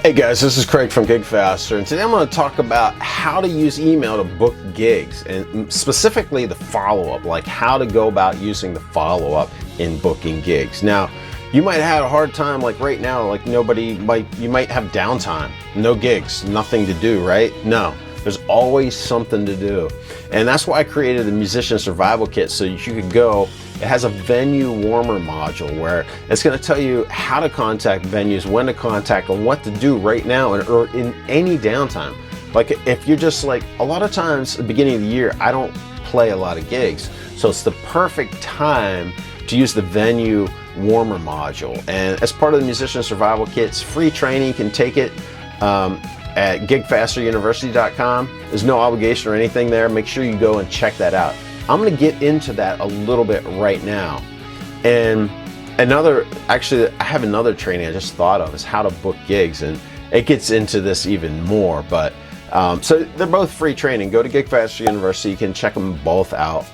Hey guys, this is Craig from GigFaster, and today I'm going to talk about how to use email to book gigs, and specifically the follow-up, like how to go about using the follow-up in booking gigs. Now, you might have had a hard time, like right now, like you might have downtime, no gigs, nothing to do, right? No, there's always something to do. And that's why I created the Musician Survival Kit, so you could go. It has a venue warmer module where it's going to tell you how to contact venues, when to contact them, what to do right now or in any downtime. Like if you're just like, a lot of times at the beginning of the year, I don't play a lot of gigs. So it's the perfect time to use the venue warmer module. And as part of the Musician Survival Kit, it's free training. You can take it at GigFasterUniversity.com. There's no obligation or anything there. Make sure you go and check that out. I'm going to get into that a little bit right now. And actually I have another training I just thought of, is how to book gigs, and it gets into this even more. But so they're both free training. Go to GigFaster University. You can check them both out.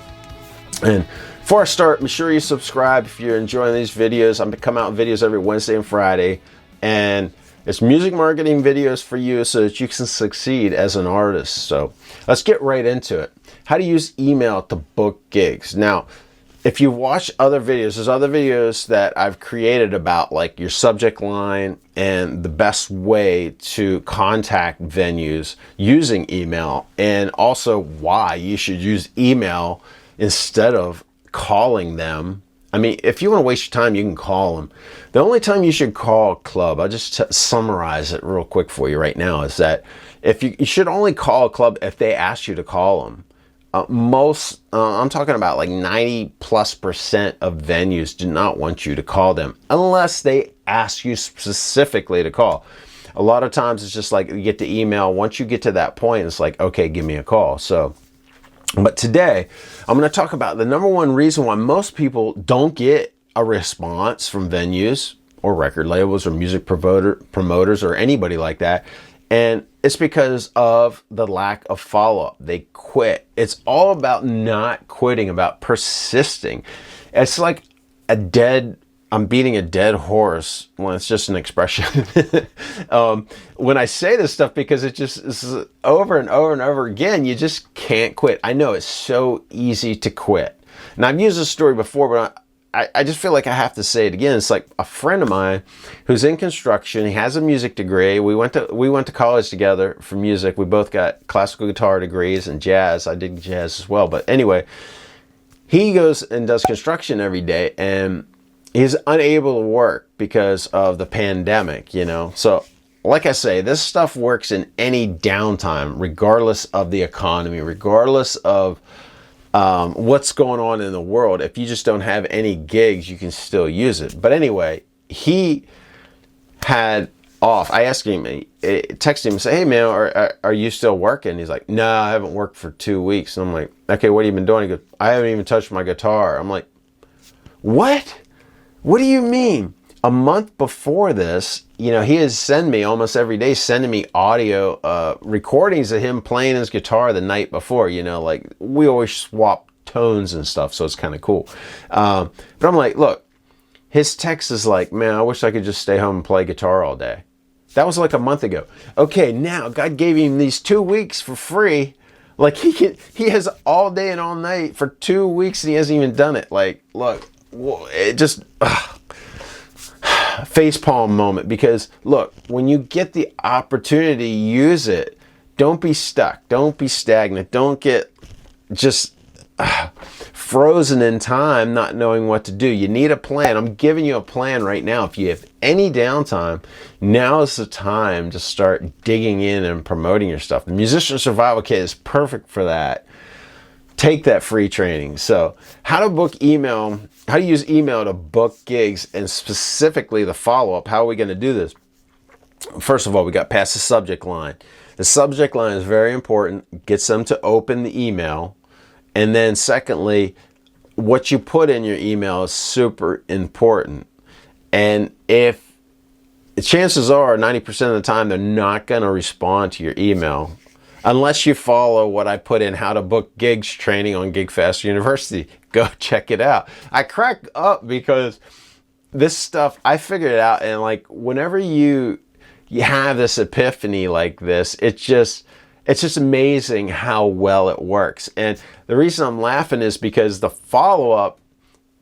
And before I start, be sure you subscribe if you're enjoying these videos. I'm going to come out with videos every Wednesday and Friday, and it's music marketing videos for you so that you can succeed as an artist. So let's get right into it. How to use email to book gigs. Now, if you've watched other videos, there's other videos that I've created about like your subject line and the best way to contact venues using email, and also why you should use email instead of calling them. I mean, if you want to waste your time, you can call them. The only time you should call a club, I'll just summarize it real quick for you right now, is that if you should only call a club if they ask you to call them. I'm talking about like 90+% of venues do not want you to call them unless they ask you specifically to call. A lot of times it's just like you get the email. Once you get to that point, it's like, okay, give me a call. So, but today I'm going to talk about the number one reason why most people don't get a response from venues or record labels or music promoters or anybody like that. And it's because of the lack of follow-up. They quit. It's all about not quitting, about persisting. It's like I'm beating a dead horse. Well, it's just an expression. When I say this stuff, because it just is over and over and over again, you just can't quit. I know it's so easy to quit. And I've used this story before, but I just feel like I have to say it again. It's like a friend of mine who's in construction. He has a music degree. We went to college together for music. We both got classical guitar degrees and jazz. I did jazz as well. But anyway, he goes and does construction every day, and he's unable to work because of the pandemic, you know. So like I say, this stuff works in any downtime, regardless of the economy, regardless of what's going on in the world. If you just don't have any gigs, you can still use it. But anyway, he had off. I asked him, texted him and said, hey man, are you still working? He's like, no, I haven't worked for 2 weeks. And I'm like, okay, what have you been doing? He goes, I haven't even touched my guitar. I'm like, what? What do you mean? A month before this, you know, he has sent me almost every day, sending me audio recordings of him playing his guitar the night before. You know, like we always swap tones and stuff, so it's kind of cool. But I'm like, look, his text is like, man, I wish I could just stay home and play guitar all day. That was like a month ago. Okay, now God gave him these 2 weeks for free. Like he has all day and all night for 2 weeks, and he hasn't even done it. Like, look, it just. Facepalm moment, because look, when you get the opportunity, use it. Don't be stuck. Don't be stagnant. Don't get just frozen in time, not knowing what to do. You need a plan. I'm giving you a plan right now. If you have any downtime, now is the time to start digging in and promoting your stuff. The Musician Survival Kit is perfect for that. Take that free training. So how to use email to book gigs, and specifically the follow-up. How are we going to do this? First of all, we got past the subject line. The subject line is very important. Gets them to open the email. And then secondly, what you put in your email is super important. And if the chances are 90% of the time they're not going to respond to your email, unless you follow what I put in how to book gigs training on GigFaster University. Go check it out. I crack up because this stuff, I figured it out, and like whenever you you have this epiphany like this. It's just amazing how well it works. And the reason I'm laughing is because the follow-up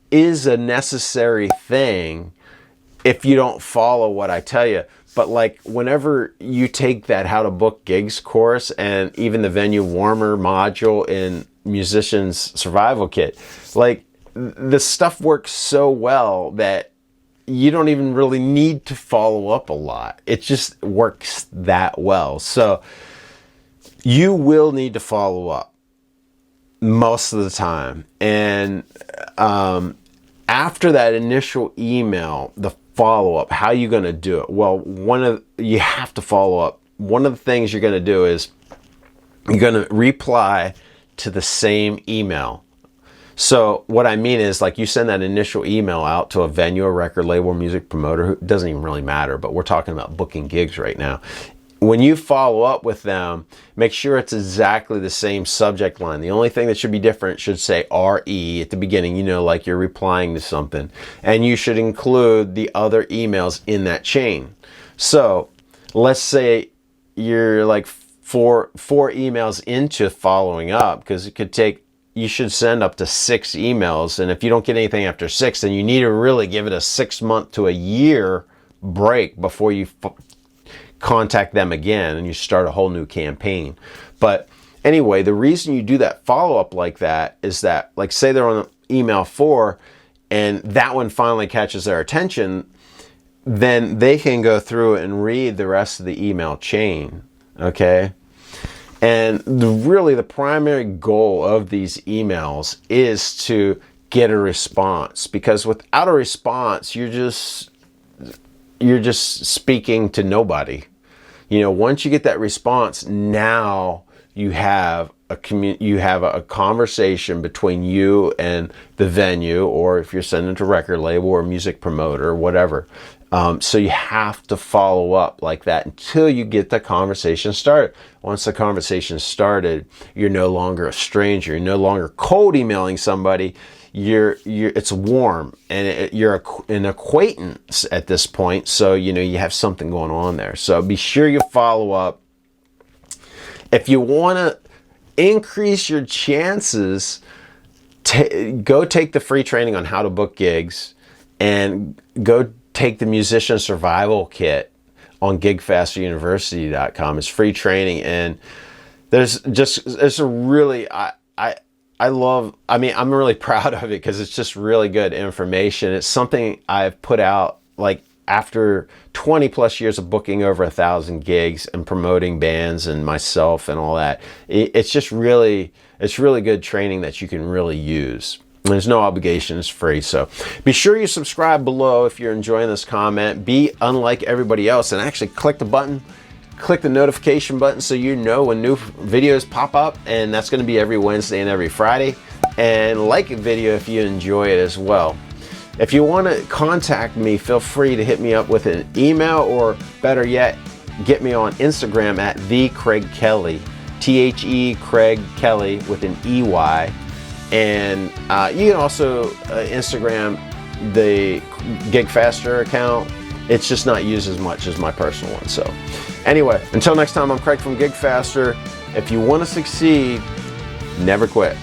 is a necessary thing if you don't follow what I tell you. But like whenever you take that How to Book Gigs course and even the Venue Warmer module in Musician's Survival Kit, like the stuff works so well that you don't even really need to follow up a lot. It just works that well. So you will need to follow up most of the time. And after that initial email, the follow-up, how are you going to do it? Well, you have to follow up. One of the things you're going to do is you're going to reply to the same email. So what I mean is, like, you send that initial email out to a venue, a record label, or music promoter. It doesn't even really matter, but we're talking about booking gigs right now. When you follow up with them, make sure it's exactly the same subject line. The only thing that should be different should say RE at the beginning, you know, like you're replying to something. And you should include the other emails in that chain. So let's say you're like four emails into following up, because you should send up to 6 emails. And if you don't get anything after 6, then you need to really give it a 6-month to a year break before you contact them again and you start a whole new campaign. But anyway, the reason you do that follow-up like that is that, like, say they're on email 4 and that one finally catches their attention, then they can go through and read the rest of the email chain, okay? And really the primary goal of these emails is to get a response, because without a response, you're just speaking to nobody. You know, once you get that response, now you have a conversation between you and the venue, or if you're sending to a record label or music promoter or whatever. So you have to follow up like that until you get the conversation started. Once the conversation started, you're no longer a stranger. You're no longer cold emailing somebody. It's warm, and you're an acquaintance at this point. So, you know, you have something going on there. So be sure you follow up. If you want to increase your chances, go take the free training on how to book gigs, and go take the Musician Survival Kit on GigFasterUniversity.com. It's free training, and it's a really, I'm really proud of it, because it's just really good information. It's something I've put out, like, after 20 plus years of booking over 1,000 gigs and promoting bands and myself and all that. It's really good training that you can really use. There's no obligation, it's free. So be sure you subscribe below if you're enjoying this comment. Be unlike everybody else and actually click the notification button so you know when new videos pop up, and that's going to be every Wednesday and every Friday. And like a video if you enjoy it as well. If you want to contact me, feel free to hit me up with an email, or better yet, get me on Instagram at @TheCraigKelley, THE Craig Kelley with an EY. And you can also Instagram the GigFaster account. It's just not used as much as my personal one. So anyway, until next time, I'm Craig from GigFaster. If you want to succeed, never quit.